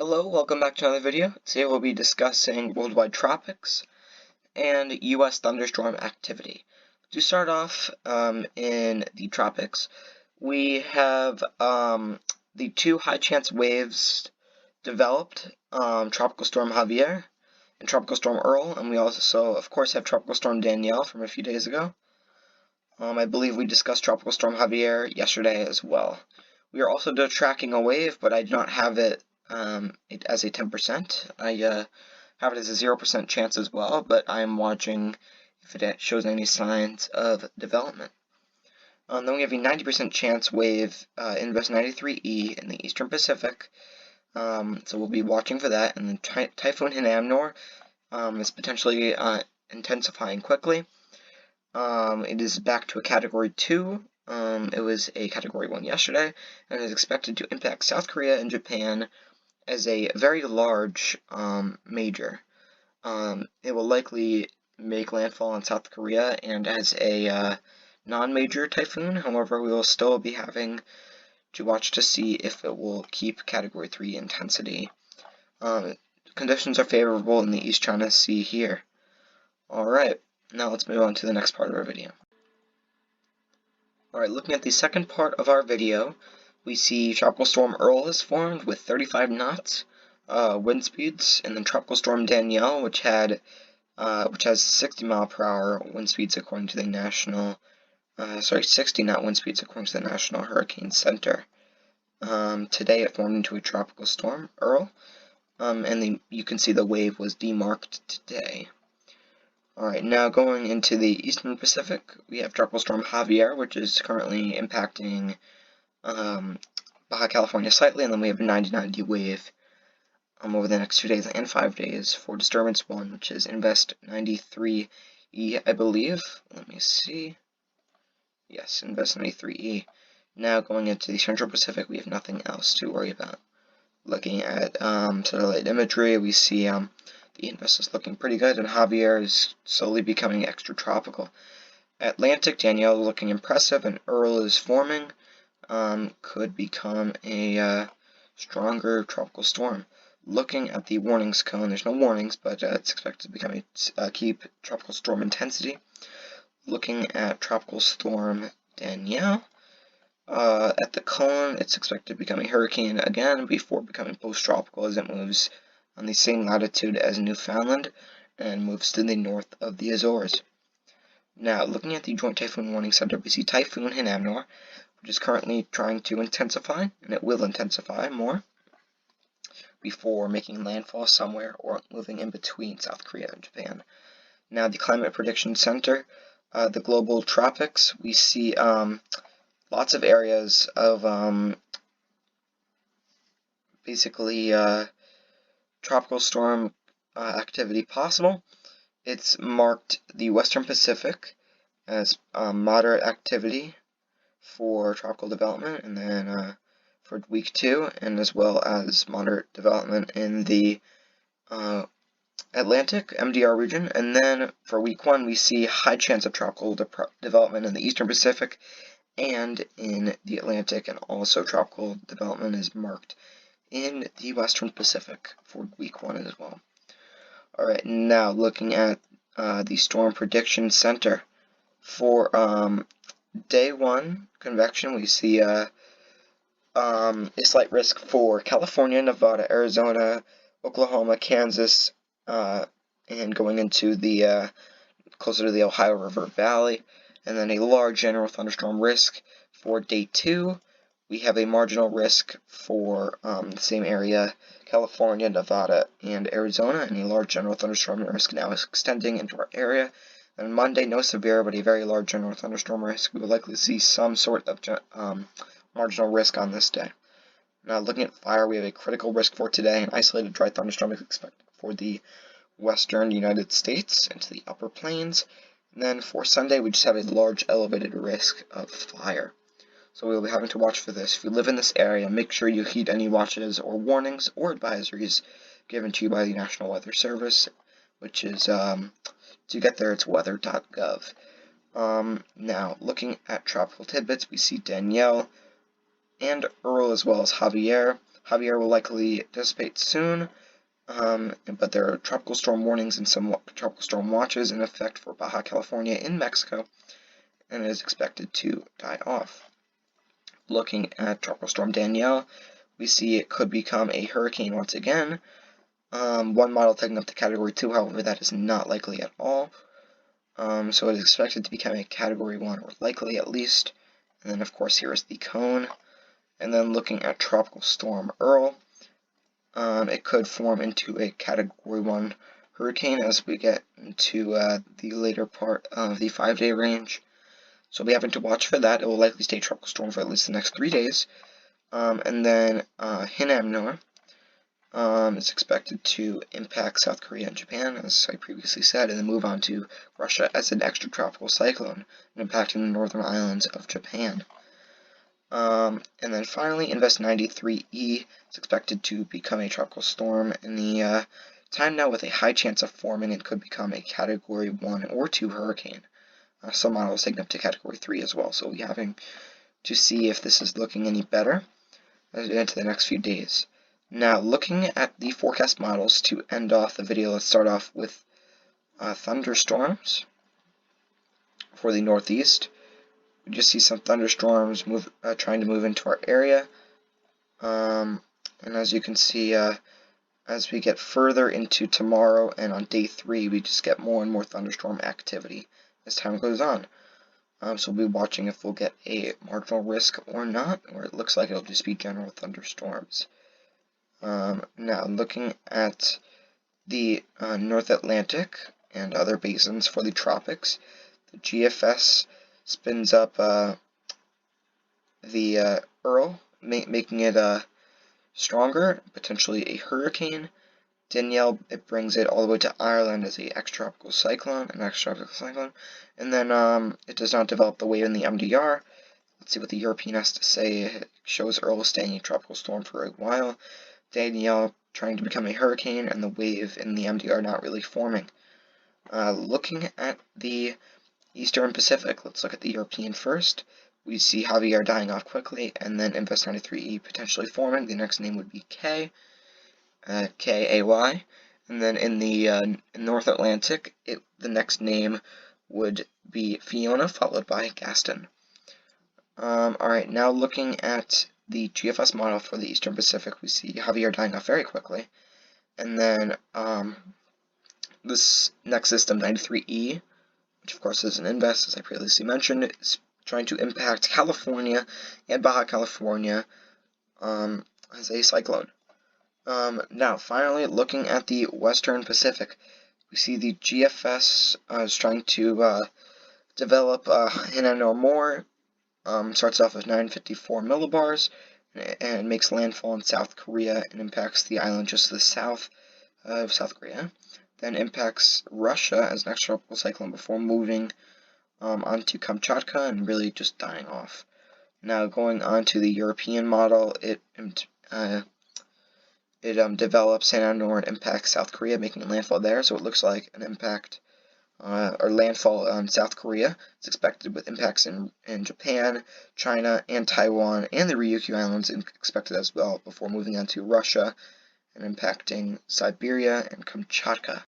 Hello, welcome back to another video. Today we'll be discussing worldwide tropics and U.S. thunderstorm activity. To start off, in the tropics, we have the two high chance waves developed, Tropical Storm Javier and Tropical Storm Earl, and we also, of course, have Tropical Storm Danielle from a few days ago. I believe we discussed Tropical Storm Javier yesterday as well. We are also tracking a wave, but I do not have it as a 10%. I have it as a 0% chance as well, but I'm watching if it shows any signs of development. Then we have a 90% chance wave in West 93E in the Eastern Pacific, so we'll be watching for that. And the Typhoon Hinnamnor is potentially intensifying quickly. It is back to a Category 2. It was a Category 1 yesterday, and is expected to impact South Korea and Japan as a very large major. It will likely make landfall in South Korea and as a non-major typhoon. However, we will still be having to watch to see if it will keep Category 3 intensity. Conditions are favorable in the East China Sea here. Alright, now let's move on to the next part of our video. Alright, looking at the second part of our video, we see Tropical Storm Earl has formed with 35 knots wind speeds, and then Tropical Storm Danielle, which has 60-mile-per-hour wind speeds according to the national, 60-knot wind speeds according to the National Hurricane Center. Today it formed into a Tropical Storm Earl, and you can see the wave was demarked today. Alright, now going into the Eastern Pacific, we have Tropical Storm Javier, which is currently impacting Baja California slightly, and then we have a 90-90 wave over the next 2 days and 5 days for Disturbance 1, which is Invest 93E, I believe. Let me see. Yes, Invest 93E. Now going into the Central Pacific, we have nothing else to worry about. Looking at satellite imagery, we see the Invest is looking pretty good, and Javier is slowly becoming extratropical. Atlantic, Danielle looking impressive, and Earl is forming. Could become a stronger tropical storm. Looking at the warnings cone, there's no warnings, but it's expected to become keep tropical storm intensity. Looking at Tropical Storm Danielle, at the cone, it's expected to become a hurricane again before becoming post-tropical as it moves on the same latitude as Newfoundland and moves to the north of the Azores. Now, looking at the Joint Typhoon Warning Center, we see Typhoon Hinnamnor, which is currently trying to intensify, and it will intensify more before making landfall somewhere or moving in between South Korea and Japan. Now, the Climate Prediction Center, the global tropics, we see lots of areas of basically tropical storm activity possible. It's marked the Western Pacific as moderate activity for tropical development, and then for week 2, and as well as moderate development in the Atlantic MDR region. And then for week 1, we see high chance of tropical development in the Eastern Pacific and in the Atlantic, and also tropical development is marked in the Western Pacific for week 1 as well. Alright, now looking at the Storm Prediction Center. For day 1 convection, we see a slight risk for California, Nevada, Arizona, Oklahoma, Kansas, and going into the closer to the Ohio River Valley, and then a large general thunderstorm risk for day 2. We have a marginal risk for the same area, California, Nevada, and Arizona, and a large general thunderstorm risk now is extending into our area. And Monday, no severe, but a very large general thunderstorm risk. We will likely see some sort of marginal risk on this day. Now, looking at fire, we have a critical risk for today. An isolated dry thunderstorm is expected for the western United States into the upper plains. And then for Sunday, we just have a large elevated risk of fire. So we will be having to watch for this. If you live in this area, make sure you heed any watches or warnings or advisories given to you by the National Weather Service, which is, to get there, it's weather.gov. Now, looking at tropical tidbits, we see Danielle and Earl as well as Javier. Javier will likely dissipate soon, but there are tropical storm warnings and some tropical storm watches in effect for Baja California in Mexico, and it is expected to die off. Looking at Tropical Storm Danielle, we see it could become a hurricane once again. One model taking up to Category 2, however, that is not likely at all. So it is expected to become a Category 1, or likely at least. And then, of course, here is the cone. And then looking at Tropical Storm Earl, it could form into a Category 1 hurricane as we get into the later part of the 5-day range. So we having to watch for that. It will likely stay tropical storm for at least the next 3 days. And then Hinnamnor is expected to impact South Korea and Japan, as I previously said, and then move on to Russia as an extratropical cyclone, impacting the northern islands of Japan. And then finally, Invest 93E is expected to become a tropical storm in the time now with a high chance of forming. It could become a Category 1 or 2 hurricane. Some models taking up to Category 3 as well, so we're having to see if this is looking any better as we get into the next few days. Now, looking at the forecast models to end off the video, let's start off with thunderstorms for the northeast. We just see some thunderstorms trying to move into our area, and as you can see, as we get further into tomorrow and on day 3, we just get more and more thunderstorm activity as time goes on. So we'll be watching if we'll get a marginal risk or not, or it looks like it'll just be general thunderstorms. Now, looking at the North Atlantic and other basins for the tropics, the GFS spins up the Earl, making it stronger, potentially a hurricane. Danielle, it brings it all the way to Ireland as an extratropical cyclone, and then it does not develop the wave in the MDR. Let's see what the European has to say. It shows Earl staying a tropical storm for a while, Danielle trying to become a hurricane, and the wave in the MDR not really forming. Looking at the Eastern Pacific, let's look at the European first. We see Javier dying off quickly, and then Invest 93E potentially forming. The next name would be K. K-A-Y, and then in the North Atlantic, the next name would be Fiona, followed by Gaston. Alright, now looking at the GFS model for the Eastern Pacific, we see Javier dying off very quickly, and then this next system, 93E, which of course is an Invest, as I previously mentioned, is trying to impact California and Baja California as a cyclone. Now, finally, looking at the Western Pacific, we see the GFS is trying to develop Hinnamnor more. Starts off with 954 millibars and makes landfall in South Korea and impacts the island just to the south of South Korea. Then impacts Russia as an extratropical cyclone before moving onto Kamchatka and really just dying off. Now, going on to the European model, it develops Hinnamnor and impacts South Korea, making landfall there. So it looks like an impact or landfall on South Korea. It's expected with impacts in Japan, China, and Taiwan, and the Ryukyu Islands expected as well before moving on to Russia and impacting Siberia and Kamchatka.